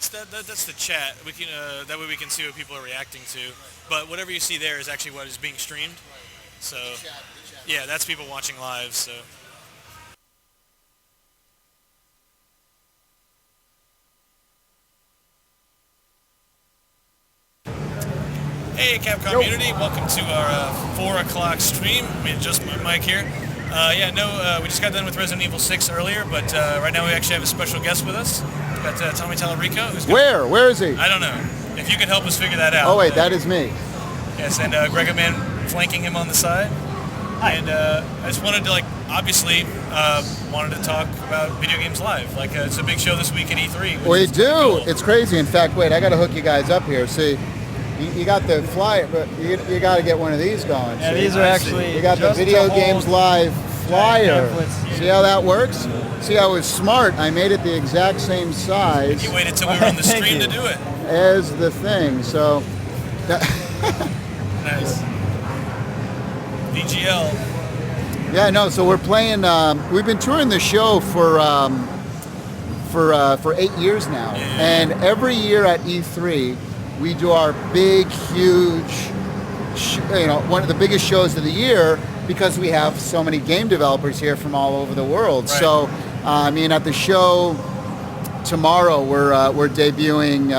that's the chat. We can that way we can see what people are reacting to. But whatever you see there is actually what is being streamed. So yeah, that's people watching live. So. Hey Capcom community, welcome to our 4 o'clock stream. Let me adjust my mic here. We just got done with Resident Evil 6 earlier, but right now we actually have a special guest with us. We've got Tommy Tallarico. Where is he? I don't know. If you could help us figure that out. Oh wait, that is me. Yes, and Gregor Man flanking him on the side. Hi. And I just wanted to, obviously, wanted to talk about video games live. It's a big show this week at E3. We do. Cool. It's crazy. In fact, wait, I got to hook you guys up here. See. You got the flyer, but you got to get one of these going. Yeah, these are actually. You got the Video Games Live flyer. See how that works? See how it's smart? I made it the exact same size. And you waited till we were on the stream to do it. As the thing, so. Nice. VGL. Yeah, no. So we're playing. We've been touring the show for 8 years now, and every year at E3. We do our big, huge, one of the biggest shows of the year because we have so many game developers here from all over the world. Right. So, at the show tomorrow, we're debuting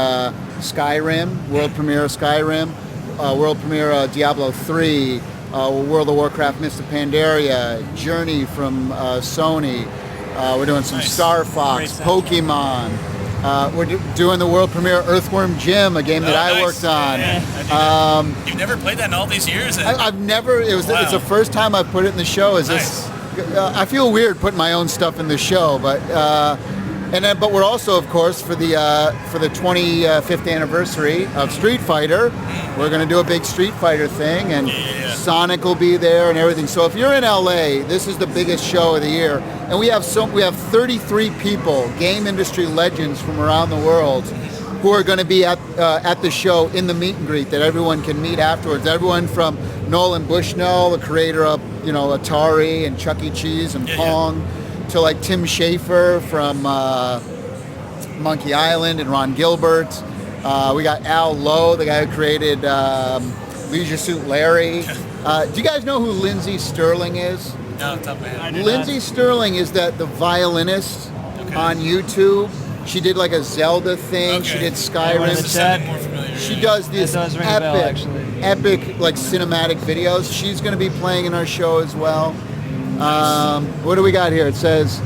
Skyrim, world premiere of Skyrim, world premiere of Diablo 3, World of Warcraft: Mists of Pandaria, Journey from Sony. We're doing some Star Fox, Pokemon. We're doing the world premiere Earthworm Jim, a game that I worked on. Yeah, you've never played that in all these years? I've never. It's the first time I've put it in the show. I feel weird putting my own stuff in the show, but but we're also, of course, for the 25th anniversary of Street Fighter, we're going to do a big Street Fighter thing, and Sonic will be there and everything. So if you're in LA, this is the biggest show of the year, and we have 33 people, game industry legends from around the world, who are going to be at the show in the meet and greet that everyone can meet afterwards. Everyone from Nolan Bushnell, the creator of Atari and Chuck E. Cheese and Pong, to Tim Schafer from Monkey Island and Ron Gilbert. We got Al Lowe, the guy who created Leisure Suit Larry. Do you guys know who Lindsey Sterling is? No, top of my head. Lindsey Sterling is the violinist on YouTube. She did a Zelda thing. Okay. She did Skyrim. She does these epic cinematic videos. She's going to be playing in our show as well. What do we got here? It says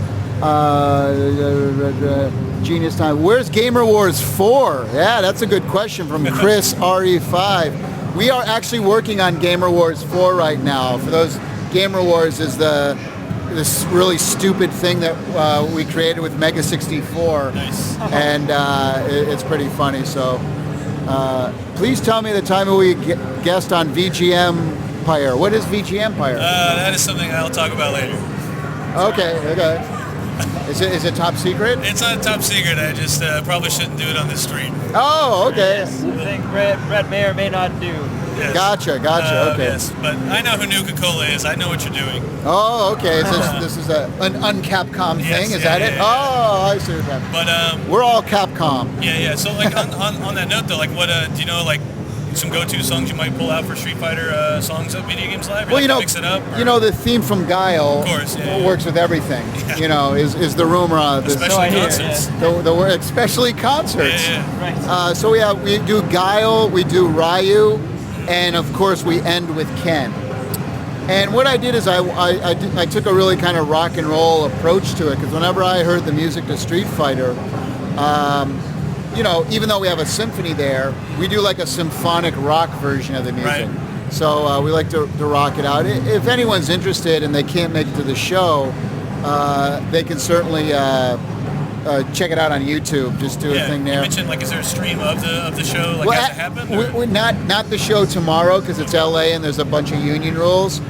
Genius Time. Where's Gamer Wars 4? Yeah, that's a good question from Chris RE5. We are actually working on Gamer Wars 4 right now. For those, Gamer Wars is this really stupid thing that we created with Mega 64. Nice. And it's pretty funny. So please tell me the time we guest on VG Empire. What is VG Empire? That is something I'll talk about later. Okay. Is it top secret? It's not top secret. I just probably shouldn't do it on this stream. Oh, okay. Yes, I think Brett may or may not do. Yes. Gotcha. Okay. Yes, but I know who Nuka-Cola is. I know what you're doing. Oh, okay. This is an un-Capcom thing. Is that it? Yeah. Oh, I see what's happening. But we're all Capcom. Yeah. So on that note though, what do you know some go-to songs you might pull out for Street Fighter songs at Video Games Live? Well, mix it up. The theme from Guile, of course, works with everything. Yeah. Is the rumor on this? Especially concerts. Especially concerts. Yeah. Right. So we do Guile, we do Ryu, and of course we end with Ken. And what I did is I took a really kind of rock and roll approach to it, because whenever I heard the music to Street Fighter, even though we have a symphony there, we do a symphonic rock version of the music. Right. So we like to rock it out. If anyone's interested and they can't make it to the show, they can certainly check it out on YouTube. Just do a thing there. You mentioned, is there a stream of the show as it happened? We're not the show tomorrow because it's LA and there's a bunch of union rules.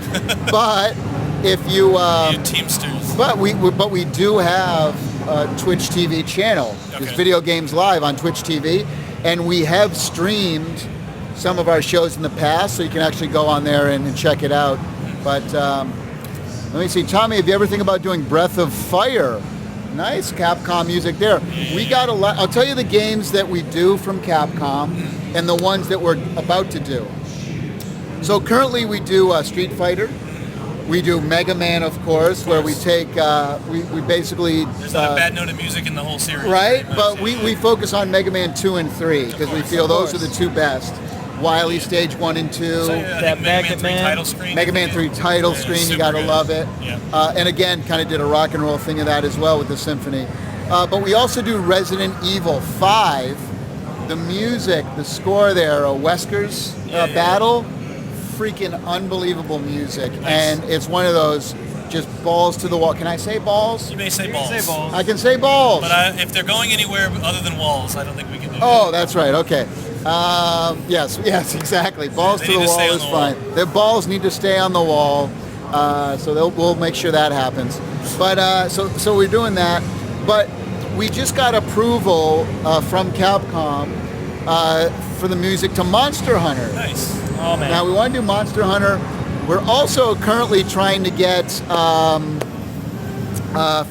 But if you Teamsters. But we do have a Twitch TV channel. It's Video Games Live on Twitch TV, and we have streamed some of our shows in the past, so you can actually go on there and check it out. But let me see, Tommy, have you ever think about doing Breath of Fire? Nice Capcom music there. We got a lot. I'll tell you the games that we do from Capcom and the ones that we're about to do. So currently we do Street Fighter. We do Mega Man, of course, where we take, we basically... There's not a bad note of music in the whole series. Right, but we focus on Mega Man 2 and 3 because we feel those are the two best. Wily Stage 1 and 2. So, that Mega Man 3 title screen. Mega Man 3 title screen, you gotta love it. Yeah. And again, kind of did a rock and roll thing of that as well with the symphony. But we also do Resident Evil 5. The music, the score there, Wesker's Battle, freaking unbelievable music. Nice. And it's one of those just balls to the wall. Can I say balls? You may say balls. I can say balls. But if they're going anywhere other than walls, I don't think we can do Oh, that's right. Okay. Yes, exactly. Balls to the wall is fine. Their balls need to stay on the wall, so we'll make sure that happens. But so we're doing that. But we just got approval from Capcom for the music to Monster Hunter. Nice. Oh man. Now we want to do Monster Hunter. We're also currently trying to get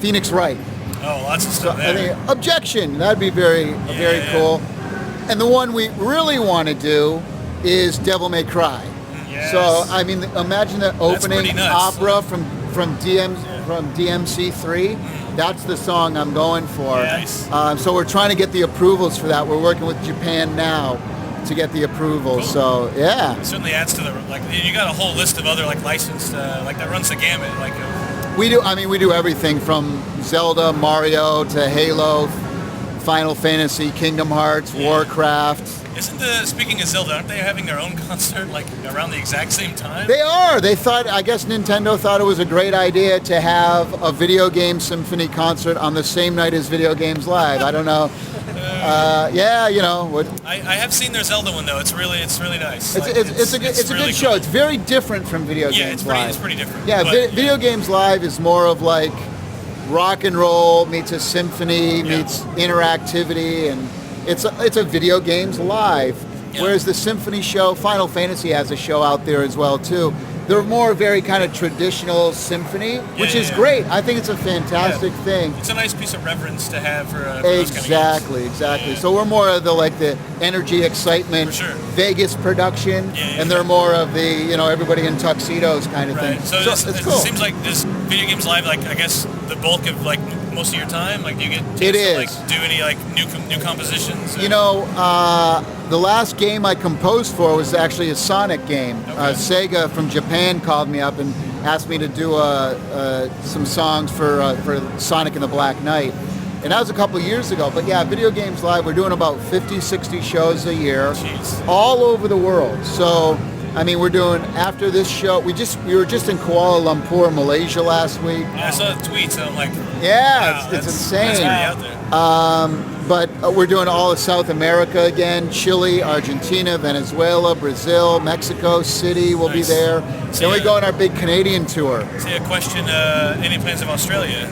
Phoenix Wright. Oh, lots of So stuff I there. think Objection. That'd be very cool. And the one we really want to do is Devil May Cry. Yes. So I mean, imagine the opening pretty nuts. opera from DMC3. That's the song I'm going for. Nice. So we're trying to get the approvals for that. We're working with Japan now to get the approval. Cool. So yeah. It certainly adds to the you got a whole list of other licensed that runs the gamut We do. I mean, we do everything from Zelda, Mario to Halo, Final Fantasy, Kingdom Hearts, Warcraft. Speaking of Zelda, aren't they having their own concert around the exact same time? They are. They thought, I guess Nintendo thought it was a great idea to have a video game symphony concert on the same night as Video Games Live. I don't know. Yeah, you know. I have seen their Zelda one though. It's really nice. It's a really good show. cool. It's very different from Video Games Live. It's pretty different. Yeah, but, Video Games Live is more of like rock and roll meets a symphony meets interactivity, and it's a Video Games Live. Yeah. Whereas the Symphony show, Final Fantasy has a show out there as well too. They're more very kind of traditional symphony, which is great. I think it's a fantastic thing. It's a nice piece of reverence to have for those kind of games. Exactly. Yeah. So we're more of the energy, excitement, For sure. Vegas production, and they're more of the everybody in tuxedos kind of thing. So it's cool. It seems like this Video Games Live, I guess the bulk of most of your time, do you get to do any new compositions? The last game I composed for was actually a Sonic game. Okay. Sega from Japan called me up and asked me to do some songs for Sonic and the Black Knight. And that was a couple years ago. But yeah, Video Games Live, we're doing about 50, 60 shows a year. Jeez. All over the world. So, I mean, we're doing, after this show, we were just in Kuala Lumpur, Malaysia last week. Yeah, I saw the tweets and I'm like, yeah, wow, it's insane. That's pretty out there. But we're doing all of South America again, Chile, Argentina, Venezuela, Brazil, Mexico City will be there. Then we go on our big Canadian tour. See, a question, any plans of Australia?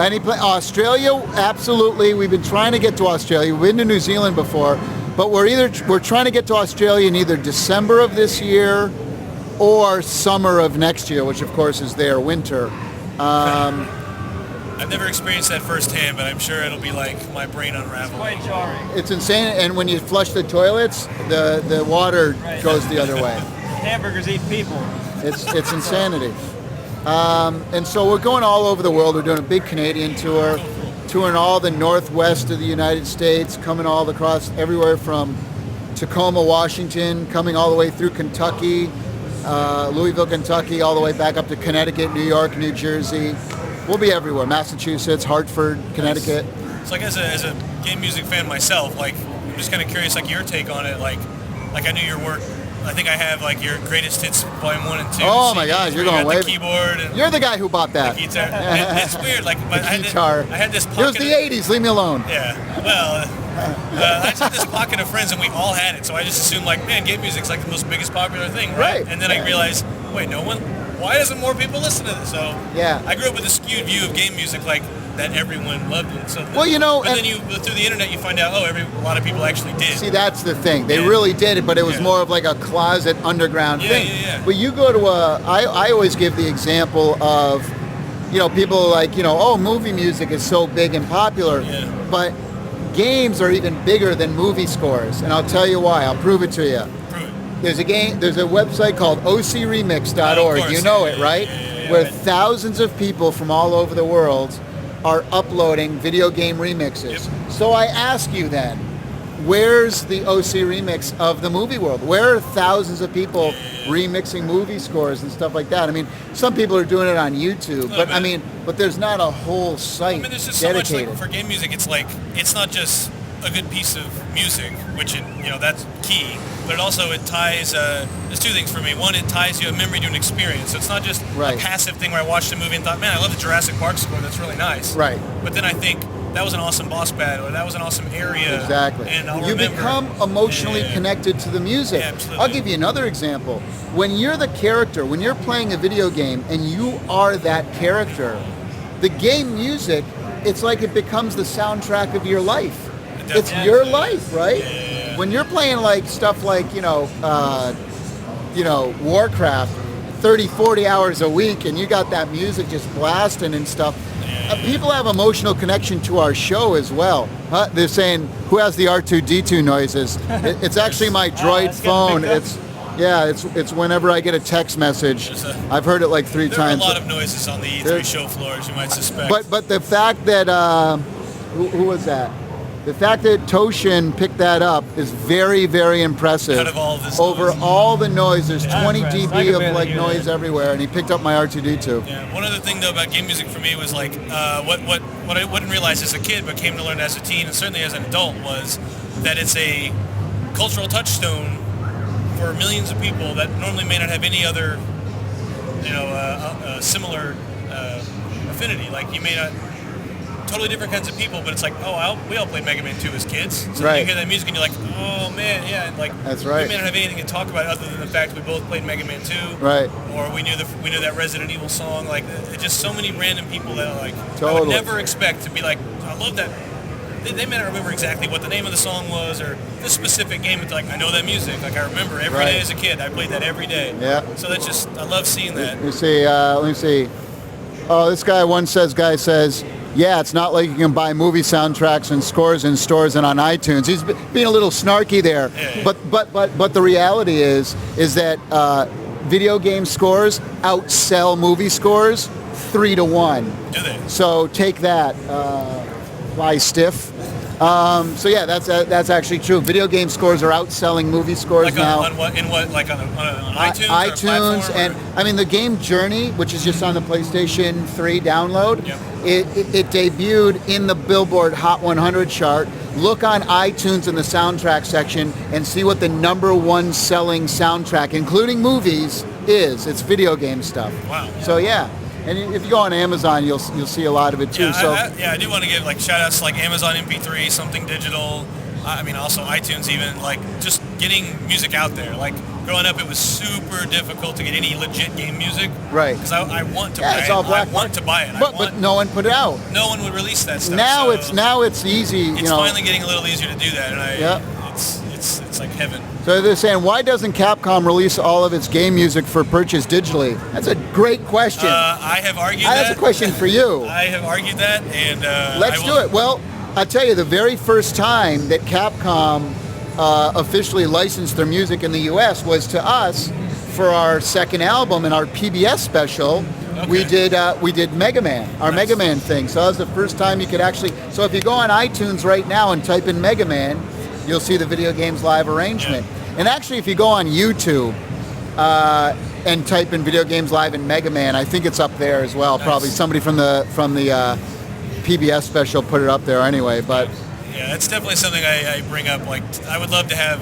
Australia, absolutely. We've been trying to get to Australia. We've been to New Zealand before, but we're trying to get to Australia in either December of this year or summer of next year, which of course is their winter. I've never experienced that firsthand, but I'm sure it'll be like my brain unraveling. Quite jarring. It's insane, and when you flush the toilets, the water goes the other way. Hamburgers eat people. It's insanity. And so we're going all over the world. We're doing a big Canadian tour, touring all the northwest of the United States, coming all across everywhere from Tacoma, Washington, coming all the way through Kentucky, Louisville, Kentucky, all the way back up to Connecticut, New York, New Jersey. We'll be everywhere. Massachusetts, Hartford, Connecticut. So as a game music fan myself, I'm just kind of curious, your take on it. Like I knew your work. I think I have your greatest hits volume 1 and 2. Oh my gosh, you're going way. The keyboard. And you're the guy who bought that. the guitar. And it's weird. But I had this pocket. It was the '80s. Leave me alone. Yeah. Well, I just had this pocket of friends, and we all had it. So I just assumed, man, game music's the most biggest popular thing, right? And then I realized, wait, no one. Why doesn't more people listen to this? So yeah, I grew up with a skewed view of game music, that everyone loved it. So but then through the internet you find out, a lot of people actually did. See, that's the thing. They really did it, but it was more of a closet underground thing. Yeah. But you go to I always give the example of people are like, oh, movie music is so big and popular, but games are even bigger than movie scores, and I'll tell you why. I'll prove it to you. There's a website called ocremix.org. You know it, right? Where thousands of people from all over the world are uploading video game remixes. So I ask you then, where's the OC remix of the movie world? Where are thousands of people remixing movie scores and stuff like that? I mean, some people are doing it on YouTube, but there's not a whole site there's just dedicated. so much, like, for game music, it's not just a good piece of music, which that's key, but it ties, there's two things for me. One, it ties you a memory to an experience. So it's not just a passive thing where I watched a movie and thought, man, I love the Jurassic Park score, that's really nice. Right. But then I think, that was an awesome boss battle, or that was an awesome area. Exactly. And you become emotionally connected to the music. Yeah, absolutely. I'll give you another example. When you're the character, when you're playing a video game and you are that character, the game music, it's like it becomes the soundtrack of your life. It's your life, right? Yeah. When you're playing like stuff like, Warcraft, 30, 40 hours a week, and you got that music just blasting and stuff, people have emotional connection to our show as well. They're saying, who has the R2-D2 noises? It's actually my Droid phone. It's whenever I get a text message. I've heard it like 3 times. There are a lot of noises on the E3 show floor, as you might suspect. But the fact that, who was that? The fact that Toshin picked that up is very, very impressive. Out of all this over noise. All the noise, there's 20 dB of like noise everywhere, and he picked up my R2-D2. Yeah. One other thing though about game music for me was like what I wouldn't realize as a kid, but came to learn as a teen and certainly as an adult, was that it's a cultural touchstone for millions of people that normally may not have any other, similar affinity. Like you may not. Totally different kinds of people, but it's like, we all played Mega Man 2 as kids. So you hear that music and you're like, oh man, yeah, like that's right. We may not have anything to talk about other than the fact we both played Mega Man 2, right? Or we knew that Resident Evil song. Like, it's just so many random people that are like, totally. I would never expect to be like, I love that. They may not remember exactly what the name of the song was or this specific game. It's like, I know that music. Like I remember every day as a kid. I played that every day. Yeah. So that's just, I love seeing that. Let me see. Oh, this guy says. Yeah, it's not like you can buy movie soundtracks and scores in stores and on iTunes. He's being a little snarky there, but the reality is that video game scores outsell movie scores 3-1. Do they? So take that, fly stiff. So yeah, that's actually true. Video game scores are outselling movie scores like now. On iTunes? iTunes, and I mean the game Journey, which is just on the PlayStation 3 download. Yep. It debuted in the Billboard Hot 100 chart. Look on iTunes in the soundtrack section and see what the #1 selling soundtrack, including movies, is. It's video game stuff. Wow. So yeah. And if you go on Amazon, you'll see a lot of it too. I do want to give shout outs to Amazon MP3, Something Digital. Also iTunes even, just getting music out there. Growing up, it was super difficult to get any legit game music. Right. Because I want to buy it's it. all black I want to buy it. But no one put it out. No one would release that stuff. Now it's easy. It's finally getting a little easier to do that, and it's like heaven. So they're saying, why doesn't Capcom release all of its game music for purchase digitally? That's a great question. I have argued that. That's a question for you. I have argued that, and let's do it. Well, I'll tell you, the very first time that Capcom officially licensed their music in the U.S. was to us for our second album and our PBS special. Okay. We did Mega Man, our Mega Man thing. So that was the first time you could actually. So if you go on iTunes right now and type in Mega Man, you'll see the Video Games Live arrangement. Yeah. And actually, if you go on YouTube and type in Video Games Live and Mega Man, I think it's up there as well. Nice. Probably somebody from the PBS special put it up there anyway. But yeah, it's definitely something I bring up. I would love to have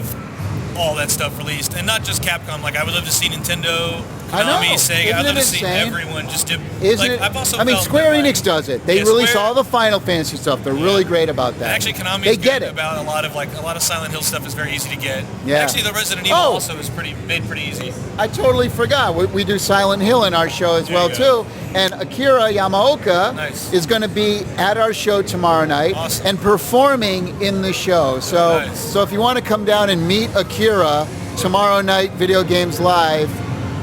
all that stuff released, and not just Capcom. I would love to see Nintendo, Konami, Sega. I'd love to see everyone just do. Isn't it? I've also Square Enix does it. They release all the Final Fantasy stuff. They're really great about that. Actually, Konami's good about a lot of Silent Hill stuff is very easy to get. Yeah. Actually, the Resident Evil also is made pretty easy. I totally forgot. We do Silent Hill in our show as well too. And Akira Yamaoka is going to be at our show tomorrow night and performing in the show. So if you want to come down and meet Akira tomorrow night, Video Games Live,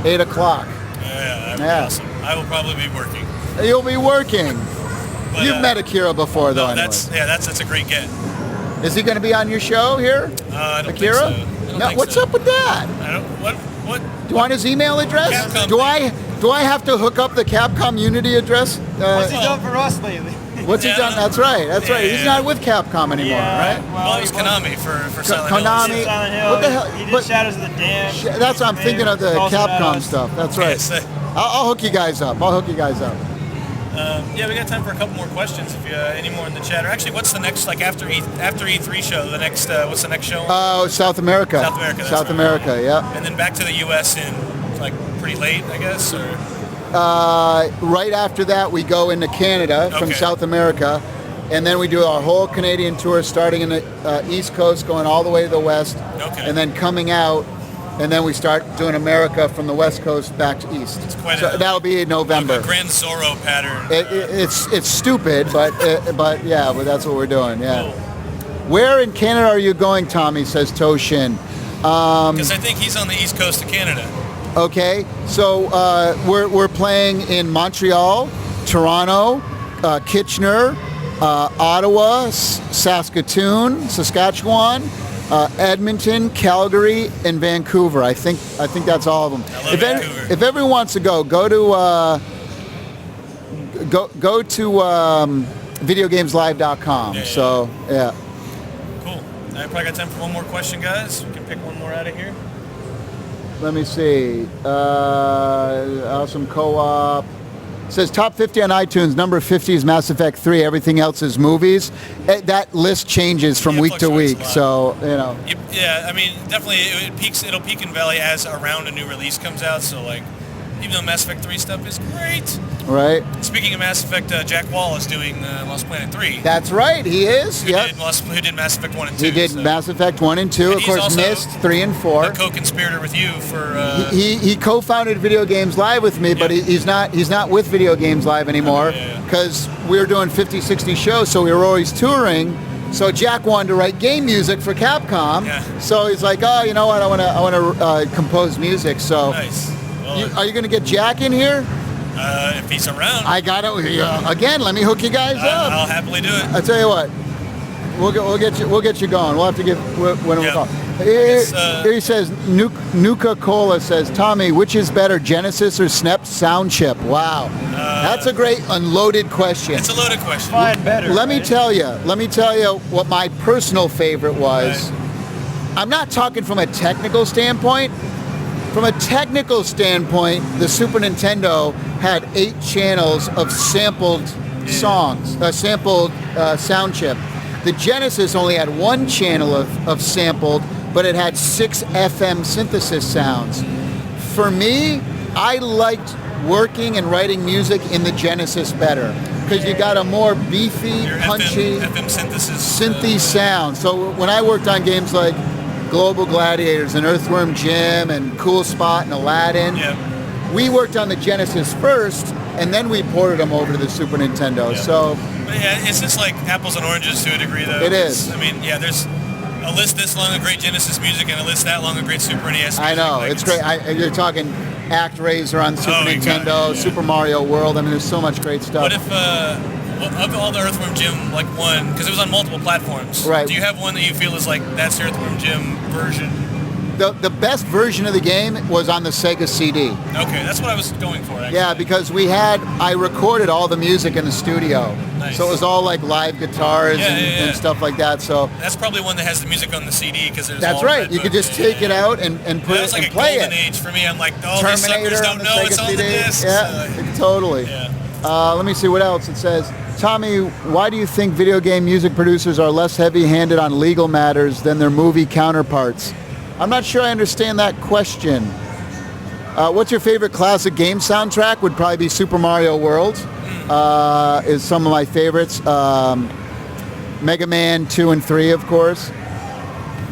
8 o'clock. Yeah, awesome. I will probably be working. You'll be working. But, You've met Akira before, though. No, anyway. that's a great get. Is he going to be on your show here? I don't Akira? think so. I don't No. think What's so. up with that? I don't. What? Do you want his email address? Capcom. Do I have to hook up the Capcom Unity address? What's he done for us lately? What's he Yeah, done? no. That's right. That's right. He's Yeah. not with Capcom anymore, right? Well, it was Konami for Silent Hill. Konami. He did Silent Hill. What the hell? He did But- Shadows of the Damned. That's what I'm thinking of, the Capcom stuff. That's right. Yes, I'll hook you guys up. yeah, we got time for a couple more questions. If you any more in the chat, or actually, what's the next after E3 show? The next what's the next show? South America. South America. That's South right. America. Yeah. And then back to the U.S. in pretty late, I guess. Or Right after that, we go into Canada from Okay. South America, and then we do our whole Canadian tour, starting in the East Coast, going all the way to the West, Okay. and then coming out, and then we start doing America from the West Coast back to East. It's quite so a- that'll be in November. a Grand Zorro pattern. It's stupid, but yeah, but that's what we're doing. Yeah. Cool. Where in Canada are you going, Tommy? Says Toshin. Because I think he's on the east coast of Canada. Okay, so we're playing in Montreal, Toronto, Kitchener, Ottawa, Saskatchewan, Edmonton, Calgary, and Vancouver. I think that's all of them. I love Vancouver. If everyone wants to go to videogameslive.com. Yeah. So yeah. Cool. I probably got time for one more question, guys. We can pick one more out of here. Let me see. Awesome co-op. It says top 50 on iTunes. Number 50 is Mass Effect 3. Everything else is movies. That list changes from Yeah, week to fluctuates week. a lot. So Yeah, I mean, definitely it'll peak and valley as around a new release comes out. So even though Mass Effect 3 stuff is great. right. Speaking of Mass Effect, Jack Wall is doing Lost Planet 3. That's right. He is. Who Yep. did Mass Effect 1 and 2. He did so. Mass Effect 1 and 2. And Of he's course, also Myst 3 and 4. A co-conspirator with you for. He co-founded Video Games Live with me, but Yeah. he's not with Video Games Live anymore Yeah. because we were doing 50, 60 shows, so we were always touring. So Jack wanted to write game music for Capcom. Yeah. So he's like, oh, you know what? I want to compose music. So Nice. Well, are you going to get Jack in here? if he's around, I got it. Again, let me hook you guys up. I'll happily do it. I tell you what, we'll get you going. We'll have to give when we Yeah. call. guess, Here he says, Nuka Cola says, Tommy, which is better, Genesis or SNEP sound chip? Wow, that's a great unloaded question. It's a loaded question. Fine, better. Let me right? tell you what my personal favorite was. Right. I'm not talking from a technical standpoint. From a technical standpoint, the Super Nintendo had 8 channels of sampled songs, sampled sound chip. The Genesis only had 1 channel of sampled, but it had 6 FM synthesis sounds. For me, I liked working and writing music in the Genesis better because you got a more beefy, Your punchy, FM synthesis. synthy sound. So when I worked on games like Global Gladiators and Earthworm Jim and Cool Spot and Aladdin, Yeah. we worked on the Genesis first, and then we ported them over to the Super Nintendo. Yeah. So But yeah, it's just like apples and oranges to a degree, though. It is. I mean, yeah, there's a list this long of great Genesis music and a list that long of great Super NES music. I know, Like, it's great. You're talking ActRaiser on Super Oh, you got it, Nintendo, yeah. Super Mario World. I mean, there's so much great stuff. What if, of all the Earthworm Jim, one, because it was on multiple platforms. Right. Do you have one that you feel is that's the Earthworm Jim version? The best version of the game was on the Sega CD. Okay, that's what I was going for, actually. Yeah, because I recorded all the music in the studio. Nice. So it was all like live guitars Yeah, yeah. and stuff like that. So That's probably one that has the music on the CD, because there's that's all right. red You could book. just take it out and put That it was like and a play golden it. age for me. I'm like, oh, these suckers Terminator on don't the know Sega it's on CD. the discs. Yeah, totally. Yeah. Let me see what else it says. Tommy, why do you think video game music producers are less heavy-handed on legal matters than their movie counterparts? I'm not sure I understand that question. What's your favorite classic game soundtrack? Would probably be Super Mario World. Is some of my favorites. Mega Man 2 and 3, of course.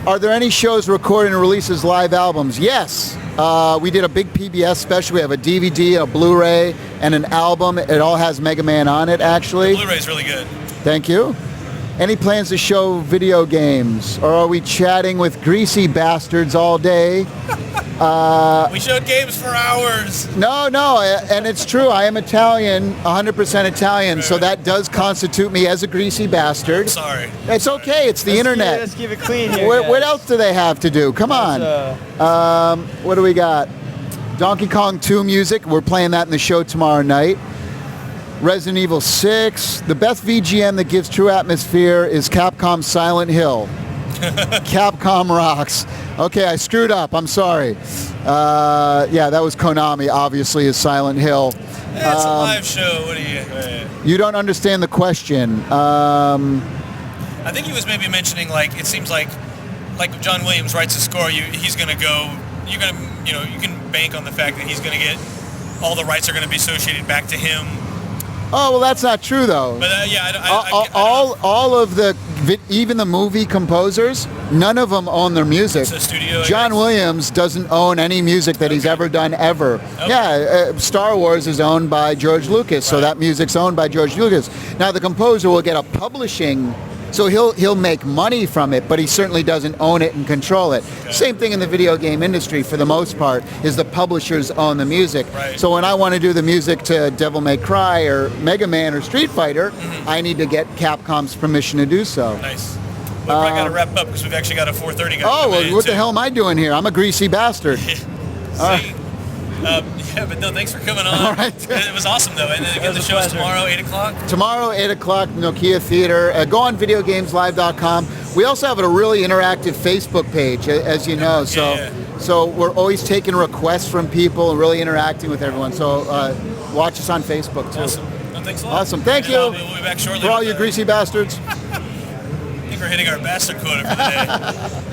Are there any shows recording and releases live albums? Yes. We did a big PBS special. We have a DVD, a Blu-ray, and an album. It all has Mega Man on it, actually. Blu-ray's really good. Thank you. Any plans to show video games? Or are we chatting with greasy bastards all day? We showed games for hours. No, and it's true. I am Italian, 100% Italian, so that does constitute me as a greasy bastard. Sorry. It's okay. It's the internet. Let's keep it clean here. What else do they have to do? Come on. What do we got? Donkey Kong 2 music. We're playing that in the show tomorrow night. Resident Evil 6. The best VGM that gives true atmosphere is Capcom's Silent Hill. Capcom rocks. Okay, I screwed up. I'm sorry. Yeah, that was Konami, obviously, is Silent Hill. Yeah, it's a live show. What do you... You don't understand the question. I think he was maybe mentioning, like, it seems like if John Williams writes a score, he's going to go... You're going to, you can bank on the fact that he's going to get... All the rights are going to be associated back to him. Oh, well, that's not true, though. But, yeah, all of the... Even the movie composers, none of them own their music. It's a studio. John Williams doesn't own any music that he's ever done ever. Okay. Yeah, Star Wars is owned by George Lucas, so that music's owned by George Lucas. Now the composer will get a publishing, so he'll make money from it, but he certainly doesn't own it and control it. Okay. Same thing in the video game industry for the most part, is the publishers own the music. Right. So when I want to do the music to Devil May Cry or Mega Man or Street Fighter, I need to get Capcom's permission to do so. Nice. We've probably got to wrap up because we've actually got a 4:30 guy. Oh, well, what the hell am I doing here? I'm a greasy bastard. Yeah, but no, thanks for coming on. All right. It was awesome, though. And then again, the show's tomorrow, 8 o'clock? Tomorrow, 8 o'clock, Nokia Theater. Go on videogameslive.com. We also have a really interactive Facebook page, as you know. So we're always taking requests from people and really interacting with everyone. So watch us on Facebook, too. Awesome. Well, thanks a lot. Awesome. Thank you. We'll be back shortly. For all you greasy bastards. I think we're hitting our bastard quota for the day.